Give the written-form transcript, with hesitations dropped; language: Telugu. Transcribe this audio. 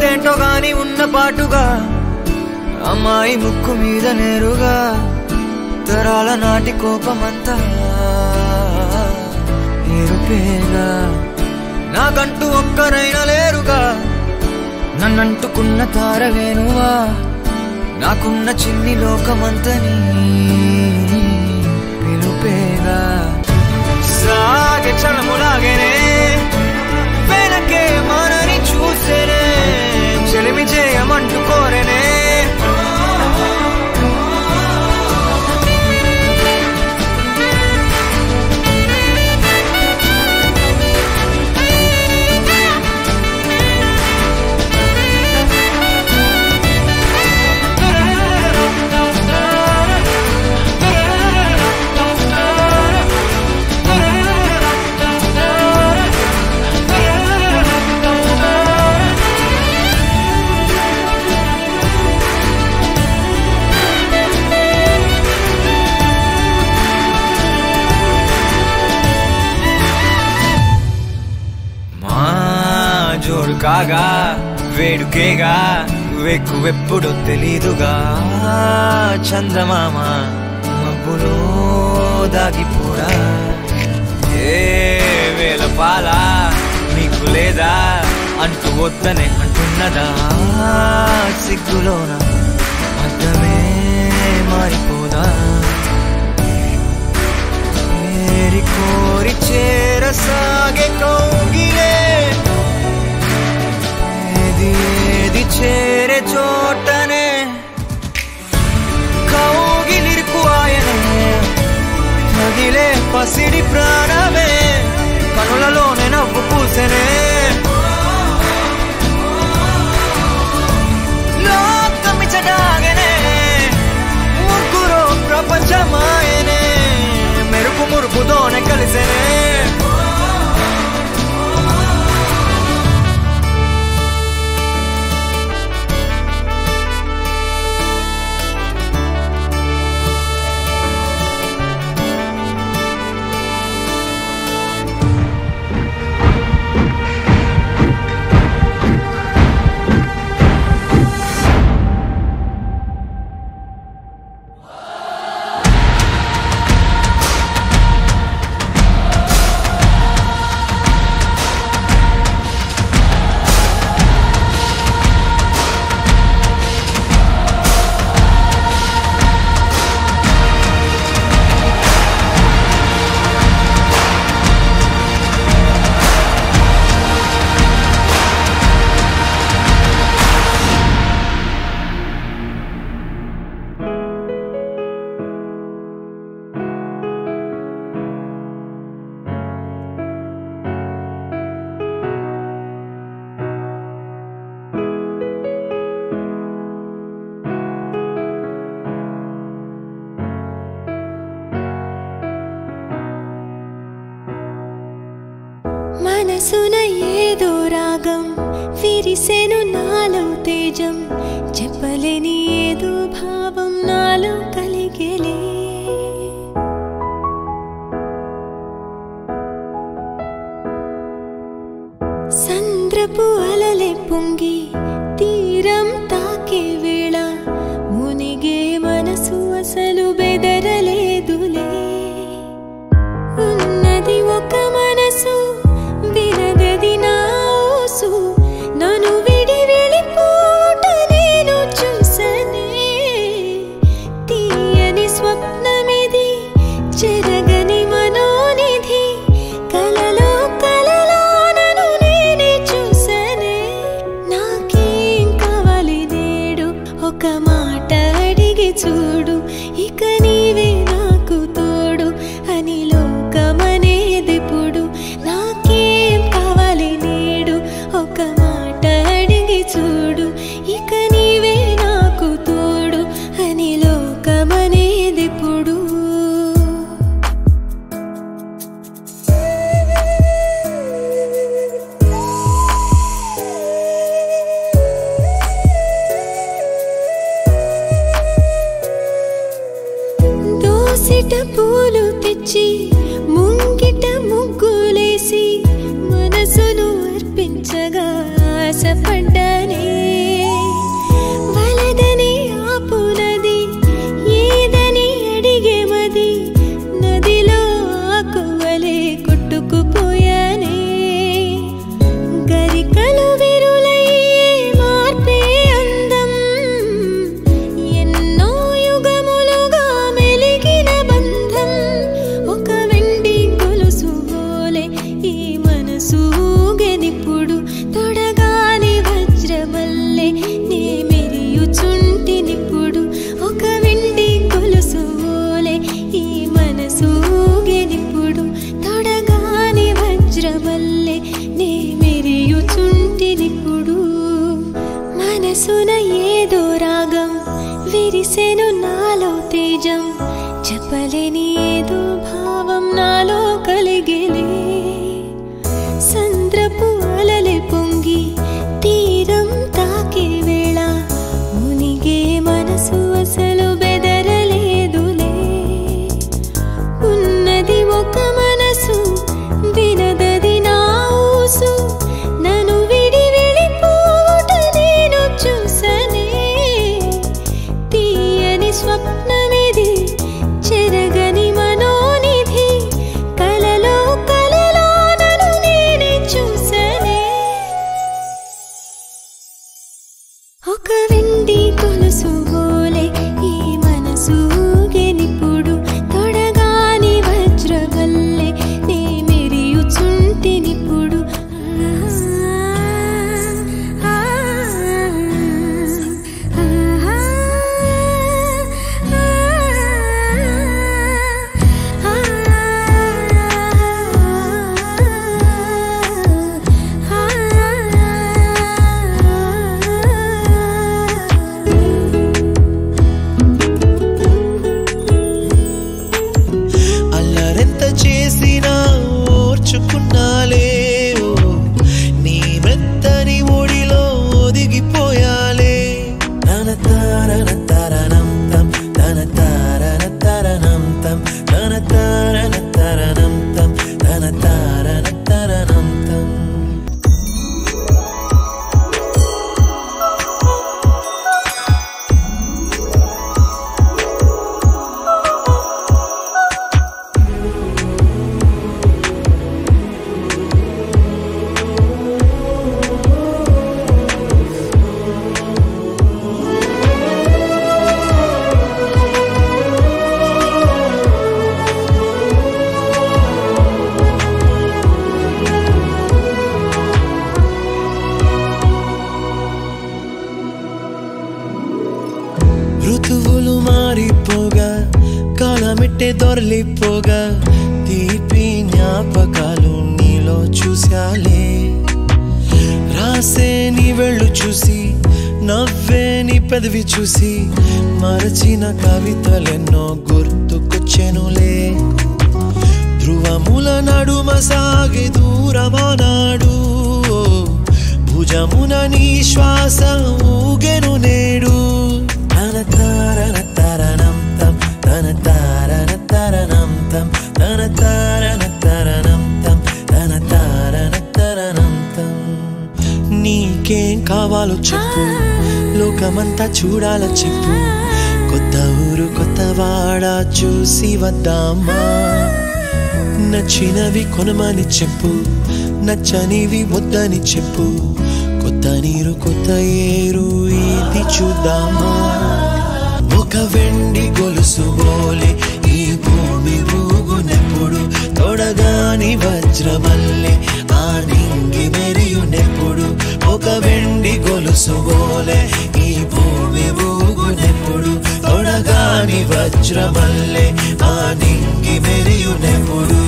సంగతేంటో గాని ఉన్న పాటుగా అమ్మాయి ముక్కు మీద నేరుగా తరాల నాటి కోపమంతా ఏరుపేగా నాకంటూ ఒక్కరైనా లేరుగా నన్నంటుకున్న తారవేనువా నాకున్న చిన్ని లోకమంతని పిలుపేగా సాగే చలములాగేనే వెనకే మనని చూసేనే చెలిమి చేయమంటూ కోరేనే కాగా వేడుకేగా వెక్కువెప్పుడో తెలీదుగా చందమామ మబ్బులో దాగిపోరా ఏ వేల పాల నీకు లేదా అంటూ వద్దనే అంటున్నదా సిగ్గులోన అర్థమే మారిపోదా ఏరి కోరి చేరసాగే కౌగిలే ఏది చేరే చోటనే కౌగిలిరుకు ఆయనే తగిలే పసిడి ప్రాణమే కనులలోనే నవ్వు పూసెనే లోకమిచడాగనే ముగ్గురు ప్రపంచమాయనే మెరుపు మురుపుతోనే కలిసేనే మనసున ఏదో రాగం విరిసెను నాలో తేజం చెప్పలేని ఏదో భావం నాలో కలిగేలే సంద్రపు అలలే పొంగి తీరం తాకే వేళ మునిగే మనసు అసలు బెదరలేదులే ఉన్నది ఒక మనసు వినదది నా ఊసు నన్ను విడి వెళ్ళిపోట నేను చూసనే తీయని స్వప్నమిది చెరగని మనోనిధి కలలో నన్ను నేనే చూసనే నాకేం కావాలి నేడు ఒక మాట అడిగి చూడు ఇక నీవే నాకు తోడు అని లోకమనేదిప్పుడు నాకేం కావాలి నేడు ఒక మాట అడిగి చూడు ఇక నీవే నాకు తోడు అని లోకమనేదిప్పుడు దోసిట పూలు తెచ్చి ముంగిట ముగ్గులేసి మనసును అర్పించగా ఆశపడ్డానే చెప్పలేని ఏదో భావం నాలో కలిగేలే సంద్రపు అలలే పొంగి తీరం తాకే వేళ మునిగే మనసు అసలు బెదరలేదులే ఉన్నది ఒక మనసు వినదది నా ఊసు నన్ను విడి వెళ్ళిపోవుట నేను చూసనే తీయని స్వప్నమిది చెరగని మనోనిధి కలలో కలలో నన్ను నేనే చూసనే ఒక వెండి కొలుసు బోలే ఈ మనసు ఊగెనిప్పుడు తొడగాని వజ్రవల్లే నే మెరియుచుంటినిప్పుడు అల్లరెంత చేసినా ఓర్చుకున్నాలే నీ మెత్తని ఒడిలో ఒదిగిపోయాలే తన తారన తరణం తం తన తారన తరణం తం తన తారన తరణం తం తన తారన తరణం తం ఋతువులు మారిపోగా కాలమిట్టే దొరలిపోగా తీపి జ్ఞాపకాలు నీలో చూశాలే రాసే నీ వెళ్ళు చూసి నవ్వే నీ పెదవి చూసి మరచిన కవితలెన్నో గుర్తుకొచ్చెనులే ధ్రువముల నడుమ సాగే దూరమానాడు భుజమున నీ శ్వాస ఊగెను నేడు తన తారన తరణం తం తన తారన తరణం తం తన తారన తరణం తం తన తారన తరణం తం నీకేం కావాలో చెప్పు లోకమంతా చూడాల చెప్పు కొత్త ఊరు కొత్త వాడ చూసి వద్దామా నచ్చినవి కొనమని చెప్పు నచ్చనివి వద్దని చెప్పు కొత్త నీరు కొత్త ఏరు ఇది చూద్దామా ఒక వెండి గొలుసు బోలే ఈ భూమి ఊగునెప్పుడు తొడగాని వజ్రమల్లే ఆ నింగి మెరియునెప్పుడు ఒక వెండి గొలుసు బోలే ఈ భూమి ఊగునెప్పుడు తొడగాని వజ్రమల్లే ఆ నింగి మెరియునెప్పుడు